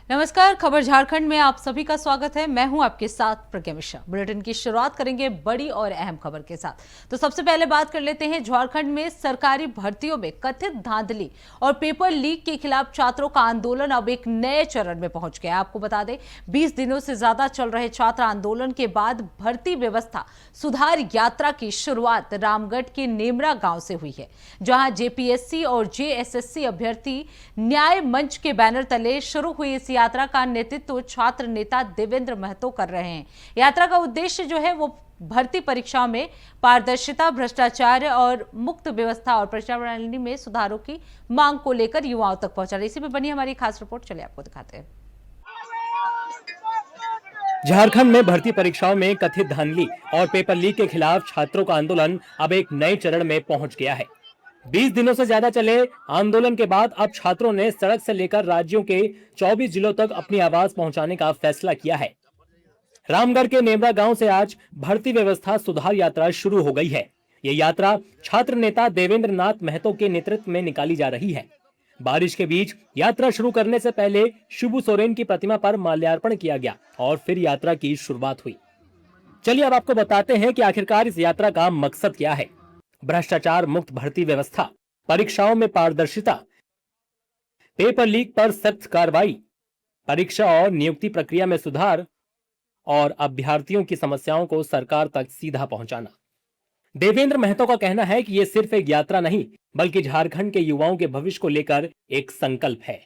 नमस्कार, खबर झारखंड में आप सभी का स्वागत है। मैं हूं आपके साथ प्रज्ञा मिश्रा। बुलेटिन की शुरुआत करेंगे बड़ी और अहम खबर के साथ। तो सबसे पहले बात कर लेते हैं झारखंड में सरकारी भर्तियों में कथित धांधली और पेपर लीक के खिलाफ छात्रों का आंदोलन अब एक नए चरण में पहुंच गया। आपको बता दें, 20 दिनों से ज्यादा चल रहे छात्र आंदोलन के बाद भर्ती व्यवस्था सुधार यात्रा की शुरुआत रामगढ़ के नेमरा गांव से हुई है, जहां जेपीएससी और जेएसएससी अभ्यर्थी न्याय मंच के बैनर तले शुरू हुई इस यात्रा का नेतृत्व छात्र नेता देवेंद्र महतो कर रहे हैं। यात्रा का उद्देश्य जो है वो भर्ती परीक्षाओं में पारदर्शिता, भ्रष्टाचार और मुक्त व्यवस्था और परीक्षा प्रणाली में सुधारों की मांग को लेकर युवाओं तक पहुंचा रही। इसी पे बनी हमारी खास रिपोर्ट, चलिए आपको दिखाते हैं। झारखंड में भर्ती परीक्षाओं में कथित धांधली और पेपर लीक के खिलाफ छात्रों का आंदोलन अब एक नए चरण में पहुंच गया है। 20 दिनों से ज्यादा चले आंदोलन के बाद अब छात्रों ने सड़क से लेकर राज्यों के 24 जिलों तक अपनी आवाज पहुंचाने का फैसला किया है। रामगढ़ के नेमरा गांव से आज भर्ती व्यवस्था सुधार यात्रा शुरू हो गई है। ये यात्रा छात्र नेता देवेंद्र नाथ महतो के नेतृत्व में निकाली जा रही है। बारिश के बीच यात्रा शुरू करने से पहले शिबू सोरेन की प्रतिमा पर माल्यार्पण किया गया और फिर यात्रा की शुरुआत हुई। चलिए अब आपको बताते हैं कि आखिरकार इस यात्रा का मकसद क्या है। भ्रष्टाचार मुक्त भर्ती व्यवस्था, परीक्षाओं में पारदर्शिता, पेपर लीक पर सख्त कार्रवाई, परीक्षा और नियुक्ति प्रक्रिया में सुधार और अभ्यर्थियों की समस्याओं को सरकार तक सीधा पहुंचाना। देवेंद्र महतो का कहना है कि ये सिर्फ एक यात्रा नहीं, बल्कि झारखंड के युवाओं के भविष्य को लेकर एक संकल्प है।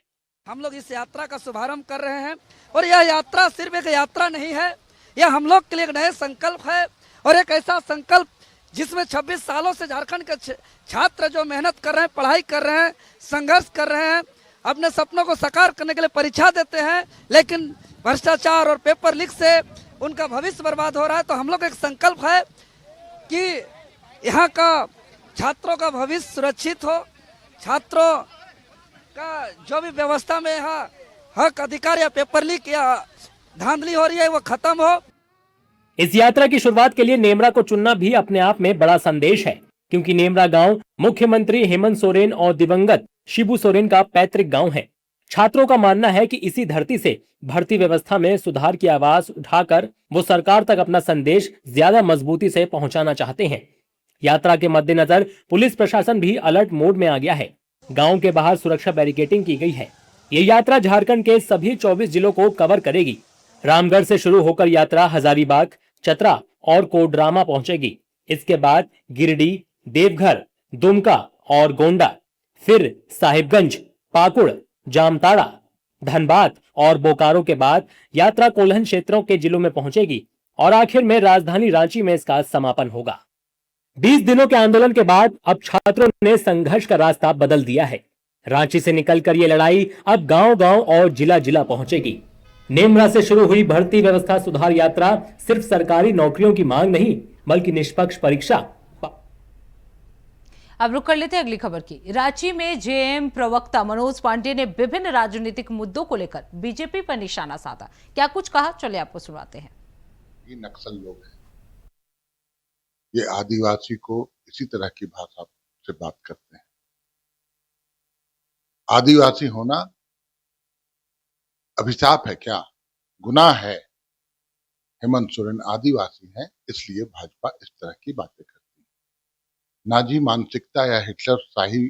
हम लोग इस यात्रा का शुभारंभ कर रहे हैं और यह यात्रा सिर्फ एक यात्रा नहीं है, यह हम लोग के लिए एक नए संकल्प है और एक ऐसा संकल्प जिसमें 26 सालों से झारखंड के छात्र जो मेहनत कर रहे हैं, पढ़ाई कर रहे हैं, संघर्ष कर रहे हैं, अपने सपनों को साकार करने के लिए परीक्षा देते हैं, लेकिन भ्रष्टाचार और पेपर लीक से उनका भविष्य बर्बाद हो रहा है। तो हम लोग एक संकल्प है कि यहाँ का छात्रों का भविष्य सुरक्षित हो, छात्रों का जो भी व्यवस्था में यहाँ हक अधिकार या पेपर लीक या धांधली हो रही है वो खत्म हो। इस यात्रा की शुरुआत के लिए नेमरा को चुनना भी अपने आप में बड़ा संदेश है, क्योंकि नेमरा गांव मुख्यमंत्री हेमंत सोरेन और दिवंगत शिबू सोरेन का पैतृक गांव है। छात्रों का मानना है कि इसी धरती से भर्ती व्यवस्था में सुधार की आवाज उठाकर वो सरकार तक अपना संदेश ज्यादा मजबूती से पहुंचाना चाहते हैं। यात्रा के मद्देनजर पुलिस प्रशासन भी अलर्ट मोड में आ गया है। गांव के बाहर सुरक्षा बैरिकेडिंग की गई है। ये यात्रा झारखंड के सभी 24 जिलों को कवर करेगी। रामगढ़ से शुरू होकर यात्रा हजारीबाग, चतरा और कोडरमा पहुंचेगी। इसके बाद गिरिडीह, देवघर, दुमका और गोंडा, फिर साहिबगंज, पाकुड़, जामताड़ा, धनबाद और बोकारो के बाद यात्रा कोल्हन क्षेत्रों के जिलों में पहुंचेगी और आखिर में राजधानी रांची में इसका समापन होगा। 20 दिनों के आंदोलन के बाद अब छात्रों ने संघर्ष का रास्ता बदल दिया है। रांची से निकलकर ये लड़ाई अब गांव-गांव और जिला-जिला पहुंचेगी। नेमरा से शुरू हुई भर्ती व्यवस्था सुधार यात्रा सिर्फ सरकारी नौकरियों की मांग नहीं, बल्कि निष्पक्ष परीक्षा। अब रुक कर लेते हैं अगली खबर की। रांची में जेएम प्रवक्ता मनोज पांडे ने विभिन्न राजनीतिक मुद्दों को लेकर बीजेपी पर निशाना साधा। क्या कुछ कहा, चलिए आपको सुनाते हैं। ये नक्सल लोग हैं, ये आदिवासी को इसी तरह की भाषा से बात करते हैं। आदिवासी होना अभिशाप है क्या, गुनाह है? हेमंत सोरेन आदिवासी हैं, इसलिए भाजपा इस तरह की बातें करती है। नाजी मानसिकता या हिटलर शाही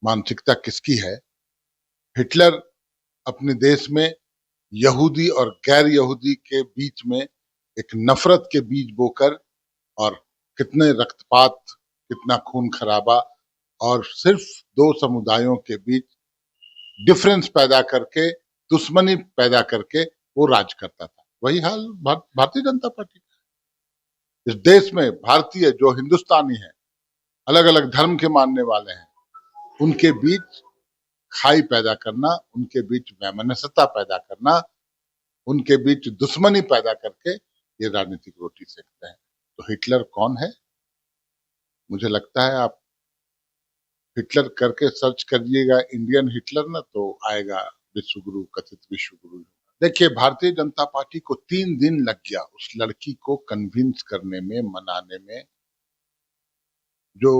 मानसिकता किसकी है? हिटलर अपने देश में यहूदी और गैर यहूदी के बीच में एक नफरत के बीज बोकर और कितने रक्तपात, कितना खून खराबा और सिर्फ दो समुदायों के बीच डिफरेंस पैदा करके, दुश्मनी पैदा करके वो राज करता था। वही हाल भारतीय जनता पार्टी का। इस देश में भारतीय जो हिंदुस्तानी है, अलग अलग धर्म के मानने वाले हैं, उनके बीच खाई पैदा करना, उनके बीच वैमनस्यता पैदा करना, उनके बीच दुश्मनी पैदा करके ये राजनीतिक रोटी सेकते हैं। तो हिटलर कौन है? मुझे लगता है आप हिटलर करके सर्च करिएगा इंडियन हिटलर ना, तो आएगा विश्वगुरु, कथित विश्वगुरु। देखिए, भारतीय जनता पार्टी को 3 दिन लग गया उस लड़की को कन्विंस करने में, मनाने में। जो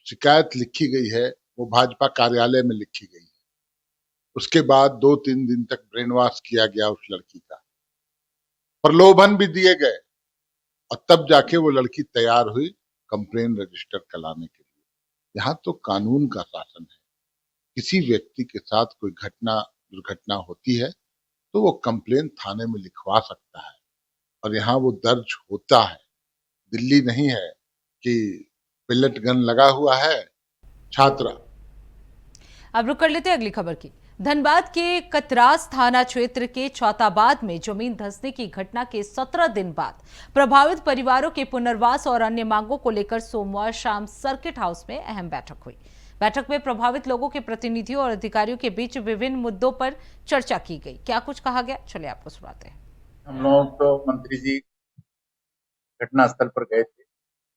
शिकायत लिखी गई है वो भाजपा कार्यालय में लिखी गई है। उसके बाद 2-3 दिन तक ब्रेन वॉश किया गया उस लड़की का, प्रलोभन भी दिए गए और तब जाके वो लड़की तैयार हुई कंप्लेन रजिस्टर कराने के लिए। यहाँ तो कानून का शासन है। किसी व्यक्ति के साथ कोई दुर्घटना होती है तो वो कंप्लेन थाने में लिखवा सकता है और यहाँ वो दर्ज होता है। दिल्ली नहीं है कि पेलेट गन लगा हुआ है। छात्रा अब रुक कर लेते हैं अगली खबर की। धनबाद के कतरास थाना क्षेत्र के चौताबाद में जमीन धंसने की घटना के 17 दिन बाद प्रभावित परिवारों के पुनर्वास और अन्य मांगों को लेकर सोमवार शाम सर्किट हाउस में अहम बैठक हुई। बैठक में प्रभावित लोगों के प्रतिनिधियों और अधिकारियों के बीच विभिन्न मुद्दों पर चर्चा की गई। क्या कुछ कहा गया, चलिए आपको सुनाते हैं। हम लोग तो मंत्री जी घटनास्थल पर गए थे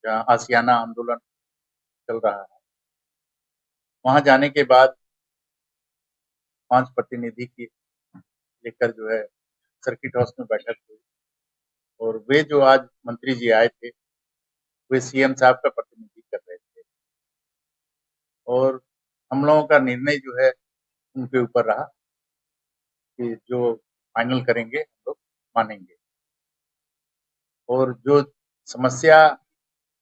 जहाँ आशियाना आंदोलन चल रहा है। वहां जाने के बाद 5 प्रतिनिधि की लेकर जो है सर्किट हाउस में बैठक हुई और वे जो आज मंत्री जी आए थे वे सीएम साहब का प्रतिनिधि कर रहे थे और हम लोगों का निर्णय जो है उनके ऊपर रहा कि जो फाइनल करेंगे हम लोग मानेंगे और जो समस्या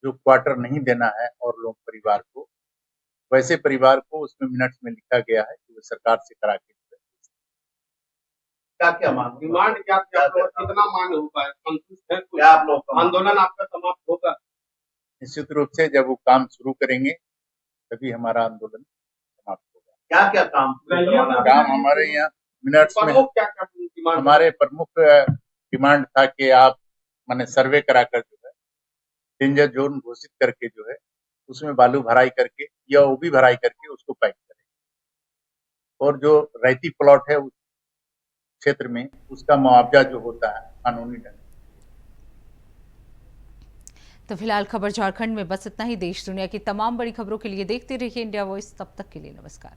जो क्वार्टर नहीं देना है और लोग परिवार को, वैसे परिवार को उसमें मिनट्स में लिखा गया है कि वो सरकार से करा के क्या मांग डिमांड क्या कितना मांग हो पाए, संतुष्ट है क्या आप लोग? आंदोलन आपका समाप्त होगा? निश्चित रूप से जब वो काम शुरू करेंगे तभी हमारा आंदोलन समाप्त होगा। क्या क्या काम हमारे यहाँ मिनट्स में क्या डिमांड? हमारे प्रमुख डिमांड था कि आप माने सर्वे कराकर जो है डेंजर जोन घोषित करके जो है उसमें बालू भराई करके या ओबी भराई करके उसको पैक करें और जो रैती प्लॉट है उस क्षेत्र में उसका मुआवजा जो होता है कानूनी ढंग। तो फिलहाल खबर झारखंड में बस इतना ही। देश दुनिया की तमाम बड़ी खबरों के लिए देखते रहिए इंडिया वॉइस। तब तक के लिए नमस्कार।